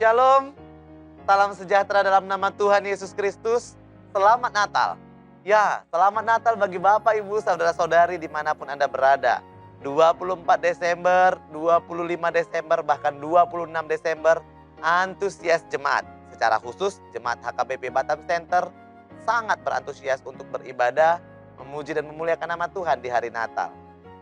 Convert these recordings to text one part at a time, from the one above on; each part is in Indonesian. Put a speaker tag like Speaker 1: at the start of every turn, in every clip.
Speaker 1: Shalom, salam sejahtera dalam nama Tuhan Yesus Kristus. Selamat Natal. Ya, selamat Natal bagi Bapak, Ibu, Saudara-saudari dimanapun Anda berada. 24 Desember, 25 Desember, bahkan 26 Desember, antusias jemaat. Secara khusus, jemaat HKBP Batam Center sangat berantusias untuk beribadah, memuji dan memuliakan nama Tuhan di hari Natal.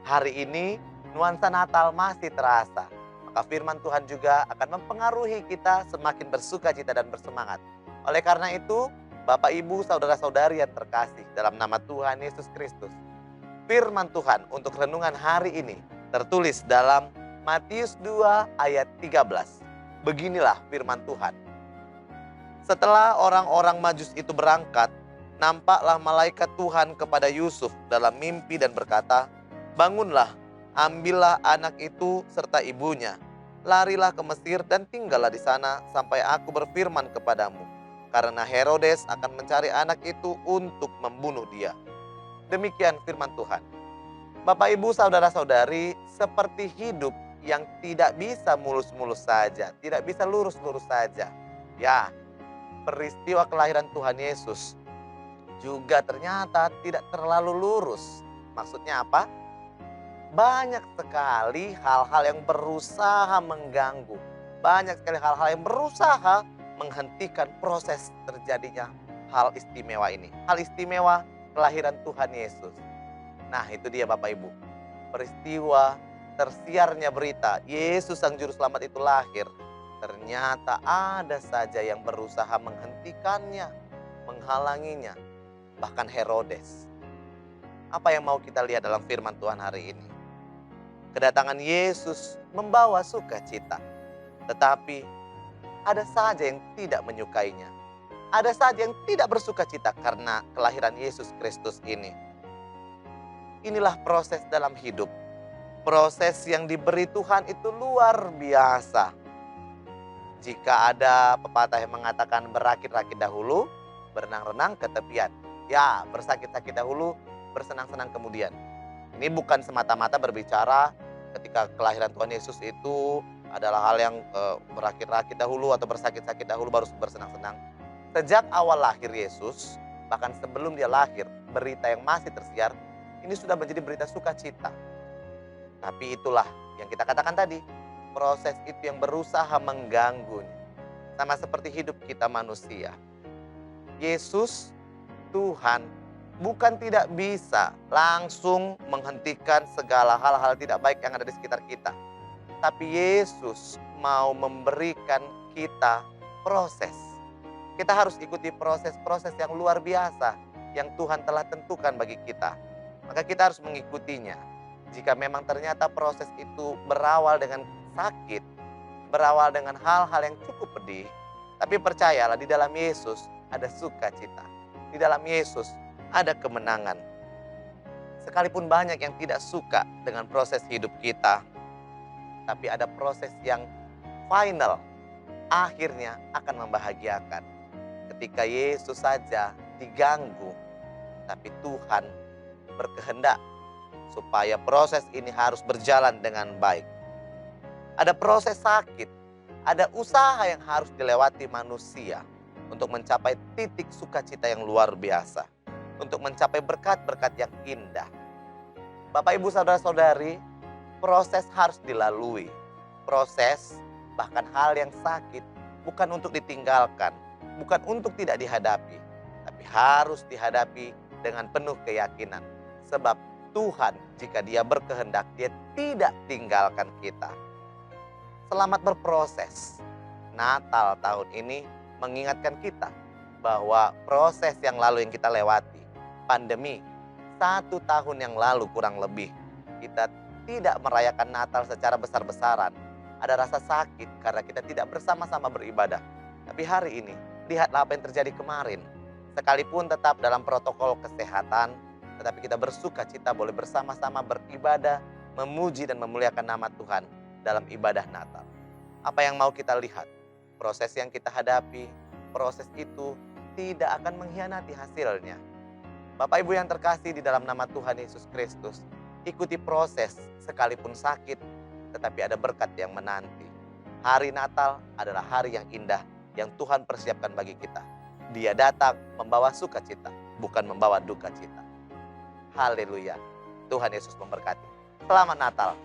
Speaker 1: Hari ini, nuansa Natal masih terasa. Maka firman Tuhan juga akan mempengaruhi kita semakin bersuka cita dan bersemangat. Oleh karena itu, Bapak, Ibu, Saudara-saudari yang terkasih dalam nama Tuhan Yesus Kristus. Firman Tuhan untuk renungan hari ini tertulis dalam Matius 2 ayat 13. Beginilah firman Tuhan. Setelah orang-orang Majus itu berangkat, nampaklah malaikat Tuhan kepada Yusuf dalam mimpi dan berkata, "Bangunlah, ambillah anak itu serta ibunya, larilah ke Mesir dan tinggallah di sana sampai aku berfirman kepadamu, karena Herodes akan mencari anak itu untuk membunuh dia." Demikian firman Tuhan. Bapak, Ibu, Saudara-saudari, seperti hidup yang tidak bisa mulus-mulus saja, tidak bisa lurus-lurus saja. Ya, peristiwa kelahiran Tuhan Yesus juga ternyata tidak terlalu lurus. Maksudnya apa? Banyak sekali hal-hal yang berusaha mengganggu. Banyak sekali hal-hal yang berusaha menghentikan proses terjadinya hal istimewa ini. Hal istimewa kelahiran Tuhan Yesus. Nah, itu dia Bapak Ibu. Peristiwa tersiarnya berita Yesus Sang Juru Selamat itu lahir. Ternyata ada saja yang berusaha menghentikannya, menghalanginya. Bahkan Herodes. Apa yang mau kita lihat dalam firman Tuhan hari ini? Kedatangan Yesus membawa sukacita. Tetapi ada saja yang tidak menyukainya. Ada saja yang tidak bersukacita karena kelahiran Yesus Kristus ini. Inilah proses dalam hidup. Proses yang diberi Tuhan itu luar biasa. Jika ada pepatah yang mengatakan berakit-rakit dahulu, berenang-renang ke tepian. Ya, bersakit-sakit dahulu, bersenang-senang kemudian. Ini bukan semata-mata berbicara ketika kelahiran Tuhan Yesus itu adalah hal yang berakit-rakit dahulu atau bersakit-sakit dahulu baru bersenang-senang. Sejak awal lahir Yesus, bahkan sebelum dia lahir, berita yang masih tersiar, ini sudah menjadi berita sukacita. Tapi itulah yang kita katakan tadi, proses itu yang berusaha mengganggunya. Sama seperti hidup kita manusia. Yesus, Tuhan, bukan tidak bisa langsung menghentikan segala hal-hal tidak baik yang ada di sekitar kita. Tapi Yesus mau memberikan kita proses. Kita harus ikuti proses-proses yang luar biasa yang Tuhan telah tentukan bagi kita. Maka kita harus mengikutinya. Jika memang ternyata proses itu berawal dengan sakit, berawal dengan hal-hal yang cukup pedih, tapi percayalah di dalam Yesus ada sukacita. Di dalam Yesus ada kemenangan. Sekalipun banyak yang tidak suka dengan proses hidup kita, tapi ada proses yang final, akhirnya akan membahagiakan. Ketika Yesus saja diganggu, tapi Tuhan berkehendak supaya proses ini harus berjalan dengan baik. Ada proses sakit, ada usaha yang harus dilewati manusia untuk mencapai titik sukacita yang luar biasa. Untuk mencapai berkat-berkat yang indah. Bapak, Ibu, Saudara-saudari, proses harus dilalui. Proses, bahkan hal yang sakit, bukan untuk ditinggalkan, bukan untuk tidak dihadapi, tapi harus dihadapi dengan penuh keyakinan. Sebab Tuhan, jika Dia berkehendak, Dia tidak tinggalkan kita. Selamat berproses. Natal tahun ini mengingatkan kita bahwa proses yang lalu yang kita lewati, pandemi, 1 tahun yang lalu kurang lebih, kita tidak merayakan Natal secara besar-besaran. Ada rasa sakit karena kita tidak bersama-sama beribadah. Tapi hari ini, lihatlah apa yang terjadi kemarin. Sekalipun tetap dalam protokol kesehatan, tetapi kita bersuka cita boleh bersama-sama beribadah, memuji dan memuliakan nama Tuhan dalam ibadah Natal. Apa yang mau kita lihat? Proses yang kita hadapi, proses itu tidak akan mengkhianati hasilnya. Bapak Ibu yang terkasih di dalam nama Tuhan Yesus Kristus, ikuti proses sekalipun sakit, tetapi ada berkat yang menanti. Hari Natal adalah hari yang indah yang Tuhan persiapkan bagi kita. Dia datang membawa sukacita, bukan membawa duka cita. Haleluya. Tuhan Yesus memberkati. Selamat Natal.